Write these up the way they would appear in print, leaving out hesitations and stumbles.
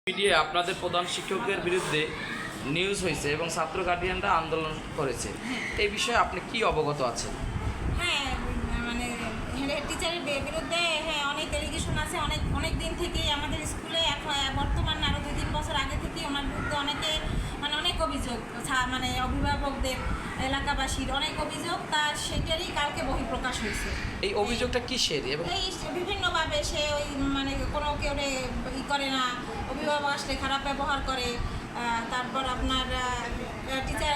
মিডিয়ায় আপনাদের প্রধান শিক্ষকদের বিরুদ্ধে নিউজ হয়েছে এবং ছাত্র গার্ডিয়ানরা আন্দোলন করেছে, এই বিষয়ে আপনি কি অবগত আছেন? হ্যাঁ, মানে হেড টিচারের বিরুদ্ধে অনেক এলিগেশন আছে। অনেক দিন থেকেই আমাদের স্কুলে বর্তমান আরও 2-3 বছর আগে থেকেই ওনার বিরুদ্ধে অনেক অভিযোগ, মানে অভিভাবকদের, এলাকাবাসীর অনেক অভিযোগ। তার সেটারই কালকে বহিঃপ্রকাশ হয়েছে। এই অভিযোগটা কিসের? এবং এই বিভিন্নভাবে সে মানে কোনো কেউ করে না, অভিভাবক আসলে খারাপ ব্যবহার করে, তারপর আপনার টিচার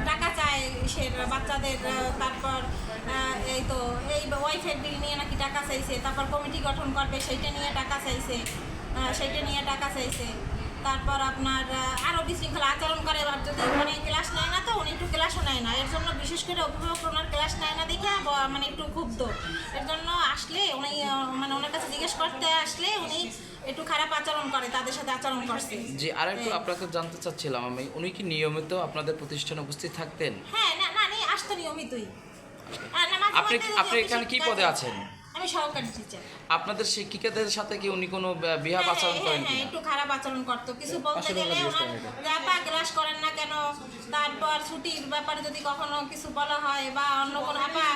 টাকা চায় সে বাচ্চাদের, তারপর এই ওয়াইফাই বিল নিয়ে নাকি টাকা চাইছে, তারপর কমিটি গঠন করবে সেইটা নিয়ে টাকা চাইছে, তারপর আপনার আরও বিশৃঙ্খলা আচরণ করে। এবার যদি মানে ক্লাস নেয় না, তো উনি একটু ক্লাসও নেয় না, এর জন্য বিশেষ করে অভিভাবক ওনার ক্লাস নেয় না দেখে মানে একটু ক্ষুব্ধ। এর জন্য আসলে উনি মানে ওনার কাছে জিজ্ঞেস করতে আসলে উনি একটু খারাপ আচরণ করে, তাদের সাথে আচরণ করছে। যে আরেকটু আপনাকে জানতে চাচ্ছিলাম আমি, উনি কি নিয়মিত আপনাদের প্রতিষ্ঠানে উপস্থিত থাকতেন? হ্যাঁ, না আসতো নিয়মিতই। আপনি এখানে কি পদে আছেন? আমি সহকারী টিচার। আপনাদের শিক্ষিকাদের সাথে কি উনি কোনো বিহাব আচরণ করেন? হ্যাঁ, একটু খারাপ আচরণ করতো। কিছু বলতে গেলে ওনার আপা ক্লাস করেন না কেন, তারপর ছুটির ব্যাপারে যদি কখনো কিছু বলা হয় বা অন্য কোনো আপা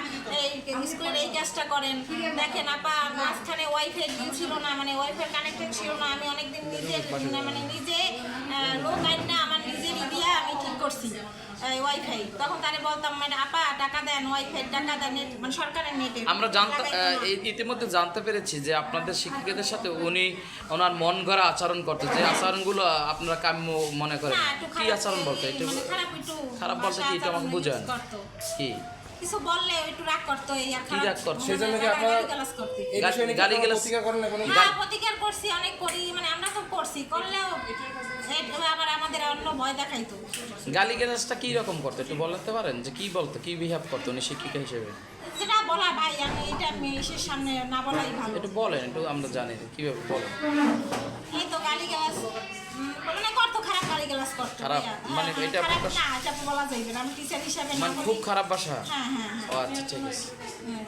এই স্কুলের এই কাজটা করেন, দেখেন আপা মাঝখানে ওয়াইফাই ছিল না, মানে ওয়াইফাই কানেক্টেড ছিল না। আমি অনেকদিন নিজে লোক আইন না আমার নিজেরই দিয়ে আমি ঠিক করছি ওয়াইফাই। তখন তারে বলতাম, মানে আপা টাকা দেন, ওয়াইফাই টাকা দেন, মানে সরকারের নেটে। আমরা ইতিমধ্যে জানতে পেরেছি যে আপনাদের শিক্ষিকাদের সাথে উনি ওনার মন গড়া আচরণ করতে, যে আচরণগুলো আপনারা কাম্য মনে করেন। কি আচরণ বলতে? একটু খারাপ বলতে কি, এটা আমাকে বুঝান। কি কিছু বললে একটু রাগ করতো, এই আর কি রাগ করতো? সেজন্য কি আপনারা গালিগালাজ করেন না কোনো? হ্যাঁ, প্রতিকার করছি, অনেক করি, মানে আমরা তো করছি, করলেও আবার আমাদের অন্য ভয় দেখাইতো। গালিগালাজটা কি রকম করতো একটু বলতে পারেন? যে কি বলতো, কি বিহেভ করতো উনি শিক্ষিকা হিসেবে? যেটা বলা ভাই, আমি এটা মেয়ের সামনে না বলাই ভালো। একটু বলেন, একটু আমরা জানি কিভাবে বলেন। এই তো গালিগালাজ মানে করতো, খারাপ গালিগালাজ করতো। খারাপ মানে এটা খারাপ না, এটা বলা যাইবে না, আমি টিচার হিসেবে না মানে বলি। খুব খারাপ ভাষা? হ্যাঁ। ও আচ্ছা, ঠিক আছে। হ্যাঁ।